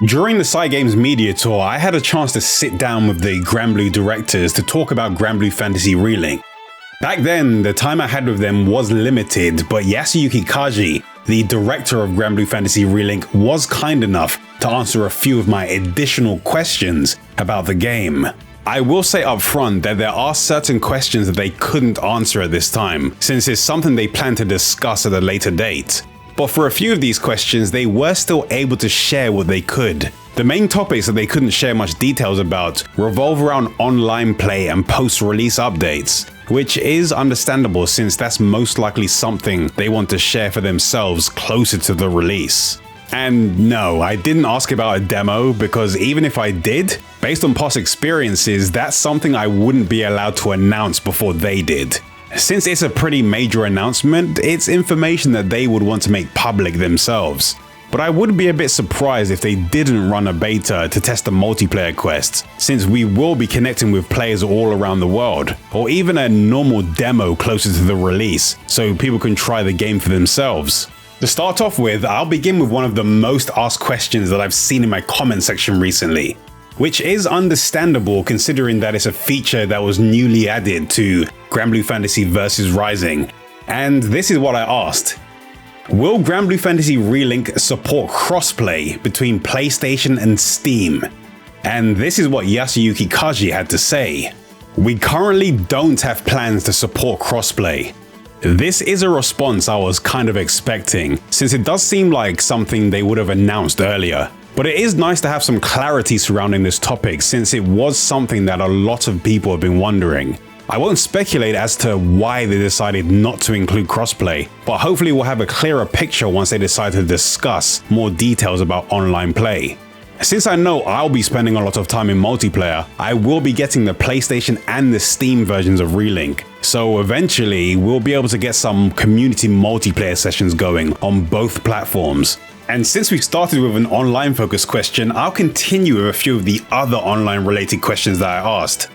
During the Cygames media tour, I had a chance to sit down with the Granblue directors to talk about Granblue Fantasy Relink. Back then, the time I had with them was limited, but Yasuyuki Kaji, the director of Granblue Fantasy Relink, was kind enough to answer a few of my additional questions about the game. I will say up front that there are certain questions that they couldn't answer at this time, since it's something they plan to discuss at a later date. But for a few of these questions, they were still able to share what they could. The main topics that they couldn't share much details about revolve around online play and post-release updates, which is understandable since that's most likely something they want to share for themselves closer to the release. And no, I didn't ask about a demo because even if I did, based on past experiences, that's something I wouldn't be allowed to announce before they did. Since it's a pretty major announcement, it's information that they would want to make public themselves. But I would be a bit surprised if they didn't run a beta to test the multiplayer quests, since we will be connecting with players all around the world, or even a normal demo closer to the release, so people can try the game for themselves. To start off with, I'll begin with one of the most asked questions that I've seen in my comment section recently, which is understandable considering that it's a feature that was newly added to Granblue Fantasy Versus Rising. And this is what I asked. Will Granblue Fantasy Relink support crossplay between PlayStation and Steam? And this is what Yasuyuki Kaji had to say. We currently don't have plans to support crossplay. This is a response I was kind of expecting, since it does seem like something they would have announced earlier. But it is nice to have some clarity surrounding this topic since it was something that a lot of people have been wondering. I won't speculate as to why they decided not to include crossplay, but hopefully we'll have a clearer picture once they decide to discuss more details about online play. Since I know I'll be spending a lot of time in multiplayer, I will be getting the PlayStation and the Steam versions of Relink, so eventually we'll be able to get some community multiplayer sessions going on both platforms. And since we started with an online focused question, I'll continue with a few of the other online related questions that I asked.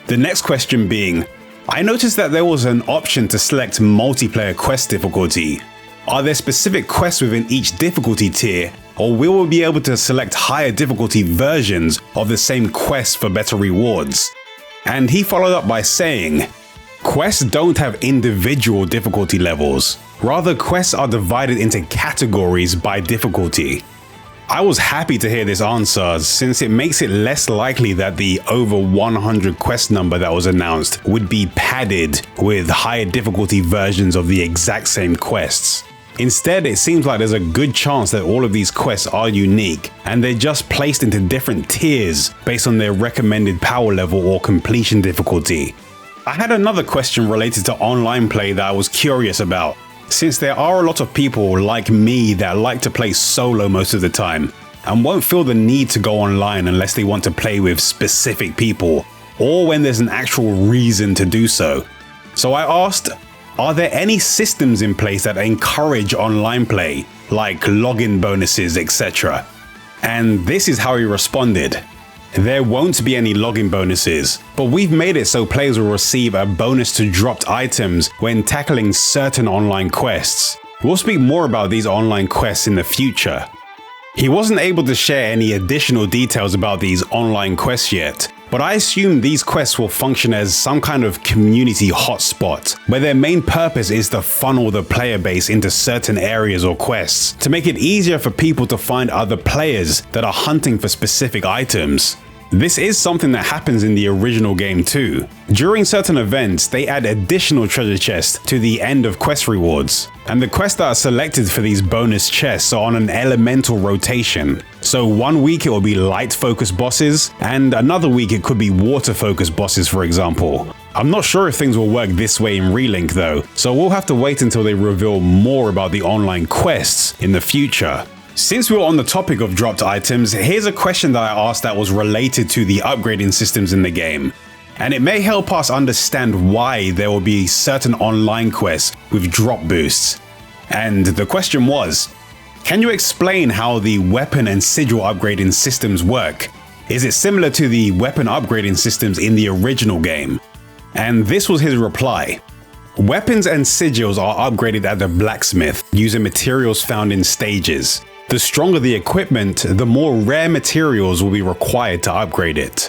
The next question being, I noticed that there was an option to select multiplayer quest difficulty. Are there specific quests within each difficulty tier, or will we be able to select higher difficulty versions of the same quest for better rewards? And he followed up by saying, quests don't have individual difficulty levels. Rather, quests are divided into categories by difficulty. I was happy to hear this answer since it makes it less likely that the over 100 quest number that was announced would be padded with higher difficulty versions of the exact same quests. Instead, it seems like there's a good chance that all of these quests are unique and they're just placed into different tiers based on their recommended power level or completion difficulty. I had another question related to online play that I was curious about. Since there are a lot of people like me that like to play solo most of the time and won't feel the need to go online unless they want to play with specific people or when there's an actual reason to do so. So I asked, are there any systems in place that encourage online play, like login bonuses, etc.? And this is how he responded. There won't be any login bonuses, but we've made it so players will receive a bonus to dropped items when tackling certain online quests. We'll speak more about these online quests in the future. He wasn't able to share any additional details about these online quests yet, but I assume these quests will function as some kind of community hotspot, where their main purpose is to funnel the player base into certain areas or quests, to make it easier for people to find other players that are hunting for specific items. This is something that happens in the original game too. During certain events, they add additional treasure chests to the end of quest rewards, and the quests that are selected for these bonus chests are on an elemental rotation. So one week it will be light focused bosses, and another week it could be water focused bosses, for example. I'm not sure if things will work this way in Relink though, so we'll have to wait until they reveal more about the online quests in the future. Since we're on the topic of dropped items, here's a question that I asked that was related to the upgrading systems in the game. And it may help us understand why there will be certain online quests with drop boosts. And the question was, can you explain how the weapon and sigil upgrading systems work? Is it similar to the weapon upgrading systems in the original game? And this was his reply. Weapons and sigils are upgraded at the blacksmith using materials found in stages. The stronger the equipment, the more rare materials will be required to upgrade it.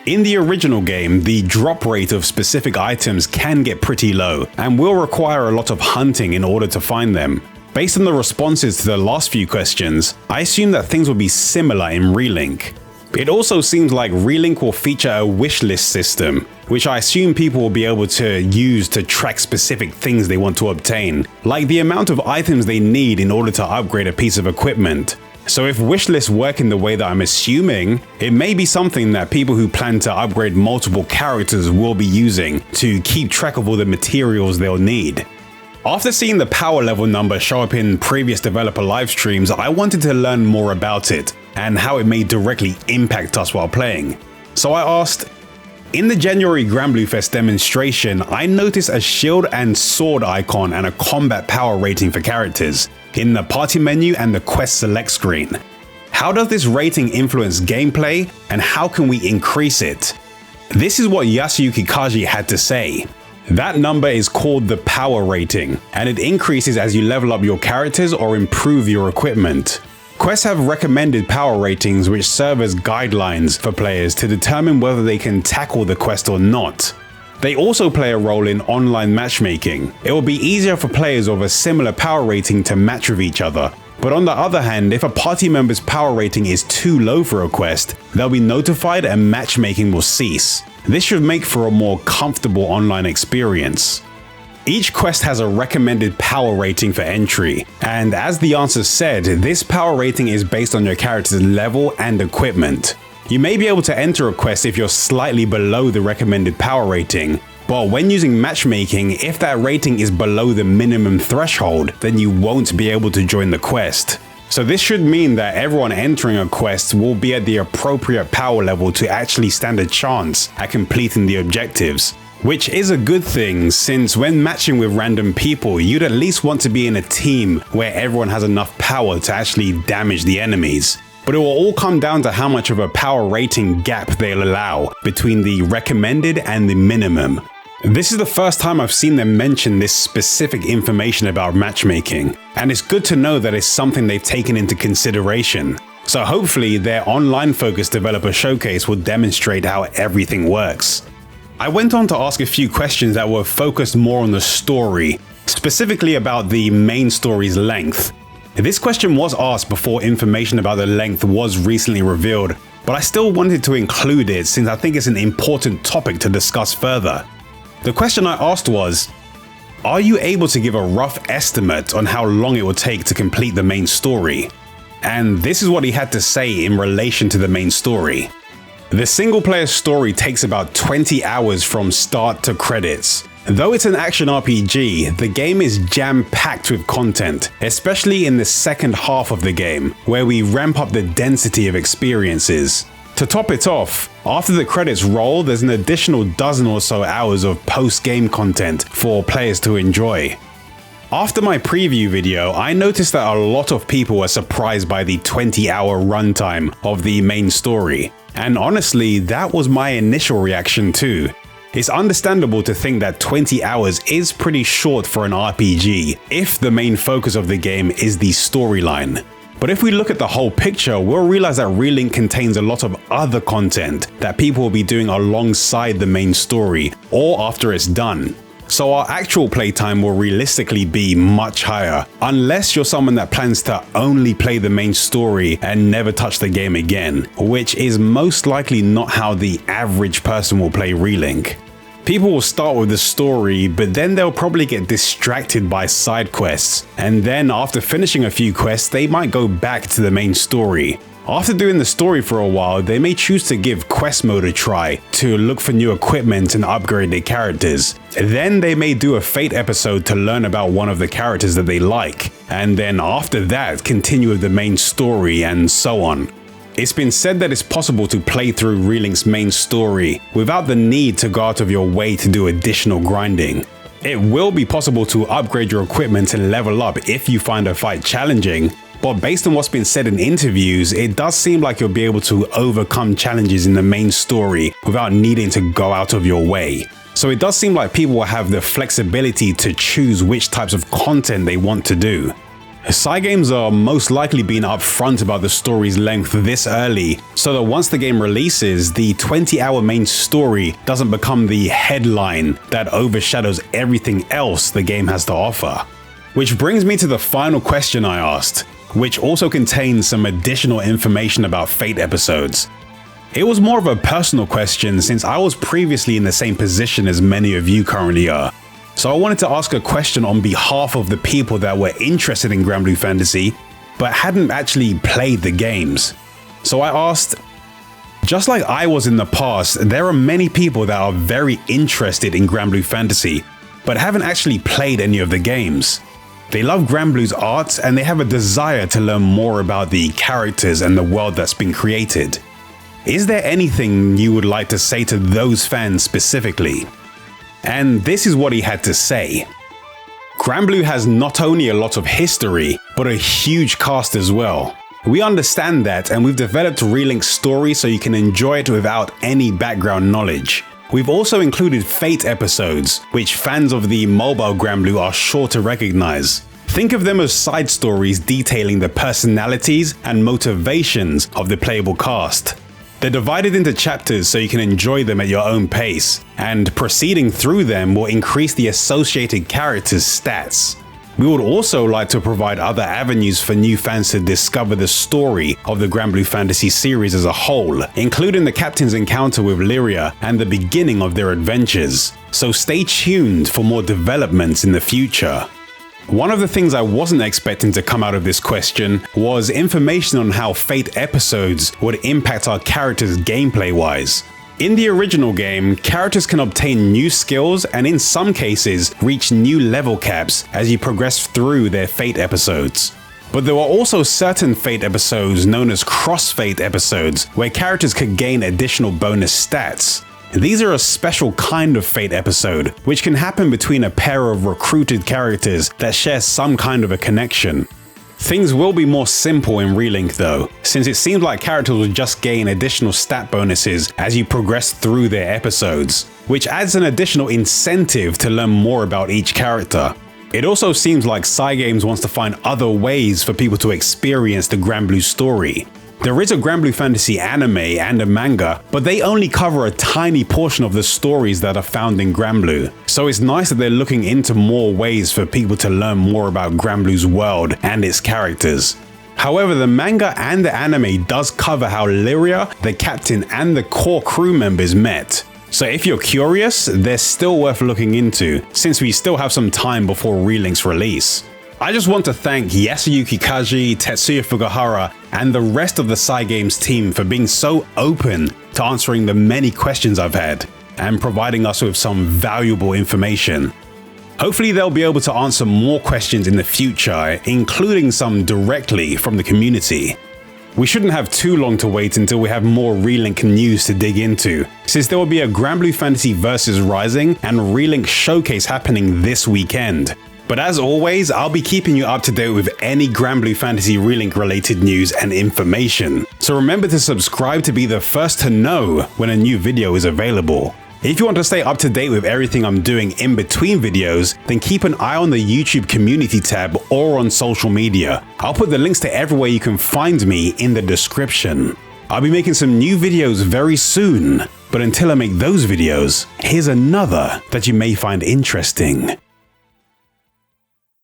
In the original game, the drop rate of specific items can get pretty low and will require a lot of hunting in order to find them. Based on the responses to the last few questions, I assume that things will be similar in Relink. It also seems like Relink will feature a wishlist system, which I assume people will be able to use to track specific things they want to obtain, like the amount of items they need in order to upgrade a piece of equipment. So if wishlists work in the way that I'm assuming, it may be something that people who plan to upgrade multiple characters will be using to keep track of all the materials they'll need. After seeing the power level number show up in previous developer live streams, I wanted to learn more about it and how it may directly impact us while playing. So I asked, in the January Granblue Fest demonstration, I noticed a shield and sword icon and a combat power rating for characters in the party menu and the quest select screen. How does this rating influence gameplay and how can we increase it? This is what Yasuyuki Kaji had to say. That number is called the power rating, and it increases as you level up your characters or improve your equipment. Quests have recommended power ratings which serve as guidelines for players to determine whether they can tackle the quest or not. They also play a role in online matchmaking. It will be easier for players of a similar power rating to match with each other. But on the other hand, if a party member's power rating is too low for a quest, they'll be notified and matchmaking will cease. This should make for a more comfortable online experience. Each quest has a recommended power rating for entry, and as the answer said, this power rating is based on your character's level and equipment. You may be able to enter a quest if you're slightly below the recommended power rating, but when using matchmaking, if that rating is below the minimum threshold, then you won't be able to join the quest. So this should mean that everyone entering a quest will be at the appropriate power level to actually stand a chance at completing the objectives. Which is a good thing, since when matching with random people, you'd at least want to be in a team where everyone has enough power to actually damage the enemies. But it will all come down to how much of a power rating gap they'll allow between the recommended and the minimum. This is the first time I've seen them mention this specific information about matchmaking, and it's good to know that it's something they've taken into consideration. So hopefully their online-focused developer showcase will demonstrate how everything works. I went on to ask a few questions that were focused more on the story, specifically about the main story's length. This question was asked before information about the length was recently revealed, but I still wanted to include it since I think it's an important topic to discuss further. The question I asked was, are you able to give a rough estimate on how long it will take to complete the main story? And this is what he had to say in relation to the main story. The single-player story takes about 20 hours from start to credits. Though it's an action RPG, the game is jam-packed with content, especially in the second half of the game, where we ramp up the density of experiences. To top it off, after the credits roll, there's an additional dozen or so hours of post-game content for players to enjoy. After my preview video, I noticed that a lot of people were surprised by the 20-hour runtime of the main story. And honestly, that was my initial reaction too. It's understandable to think that 20 hours is pretty short for an RPG if the main focus of the game is the storyline. But if we look at the whole picture, we'll realize that Relink contains a lot of other content that people will be doing alongside the main story or after it's done. So our actual playtime will realistically be much higher, unless you're someone that plans to only play the main story and never touch the game again, which is most likely not how the average person will play Relink. People will start with the story, but then they'll probably get distracted by side quests, and then after finishing a few quests, they might go back to the main story. After doing the story for a while, they may choose to give quest mode a try to look for new equipment and upgrade their characters. Then they may do a Fate episode to learn about one of the characters that they like, and then after that continue with the main story and so on. It's been said that it's possible to play through Relink's main story without the need to go out of your way to do additional grinding. It will be possible to upgrade your equipment and level up if you find a fight challenging, but based on what's been said in interviews, it does seem like you'll be able to overcome challenges in the main story without needing to go out of your way. So it does seem like people will have the flexibility to choose which types of content they want to do. Cygames are most likely being upfront about the story's length this early, so that once the game releases, the 20-hour main story doesn't become the headline that overshadows everything else the game has to offer. Which brings me to the final question I asked, which also contains some additional information about Fate episodes. It was more of a personal question since I was previously in the same position as many of you currently are. So I wanted to ask a question on behalf of the people that were interested in Granblue Fantasy, but hadn't actually played the games. So I asked, just like I was in the past, there are many people that are very interested in Granblue Fantasy, but haven't actually played any of the games. They love Granblue's art and they have a desire to learn more about the characters and the world that's been created. Is there anything you would like to say to those fans specifically? And this is what he had to say. Granblue has not only a lot of history, but a huge cast as well. We understand that, and we've developed Relink's story so you can enjoy it without any background knowledge. We've also included Fate episodes, which fans of the mobile Granblue are sure to recognize. Think of them as side stories detailing the personalities and motivations of the playable cast. They're divided into chapters so you can enjoy them at your own pace, and proceeding through them will increase the associated characters' stats. We would also like to provide other avenues for new fans to discover the story of the Granblue Fantasy series as a whole, including the captain's encounter with Lyria and the beginning of their adventures. So stay tuned for more developments in the future. One of the things I wasn't expecting to come out of this question was information on how Fate episodes would impact our characters gameplay-wise. In the original game, characters can obtain new skills and in some cases reach new level caps as you progress through their Fate episodes. But there were also certain Fate episodes known as cross-Fate episodes where characters could gain additional bonus stats. These are a special kind of Fate episode, which can happen between a pair of recruited characters that share some kind of a connection. Things will be more simple in Relink though, since it seems like characters will just gain additional stat bonuses as you progress through their episodes, which adds an additional incentive to learn more about each character. It also seems like Cygames wants to find other ways for people to experience the Granblue story. There is a Granblue Fantasy anime and a manga, but they only cover a tiny portion of the stories that are found in Granblue. So it's nice that they're looking into more ways for people to learn more about Granblue's world and its characters. However, the manga and the anime does cover how Lyria, the captain, and the core crew members met. So if you're curious, they're still worth looking into, since we still have some time before Relink's release. I just want to thank Yasuyuki Kaji, Tetsuya Fugahara, and the rest of the Cygames team for being so open to answering the many questions I've had and providing us with some valuable information. Hopefully they'll be able to answer more questions in the future, including some directly from the community. We shouldn't have too long to wait until we have more Relink news to dig into, since there will be a Granblue Fantasy vs Rising and Relink showcase happening this weekend. But as always, I'll be keeping you up to date with any Granblue Fantasy Relink related news and information. So remember to subscribe to be the first to know when a new video is available. If you want to stay up to date with everything I'm doing in between videos, then keep an eye on the YouTube community tab or on social media. I'll put the links to everywhere you can find me in the description. I'll be making some new videos very soon, but until I make those videos, here's another that you may find interesting.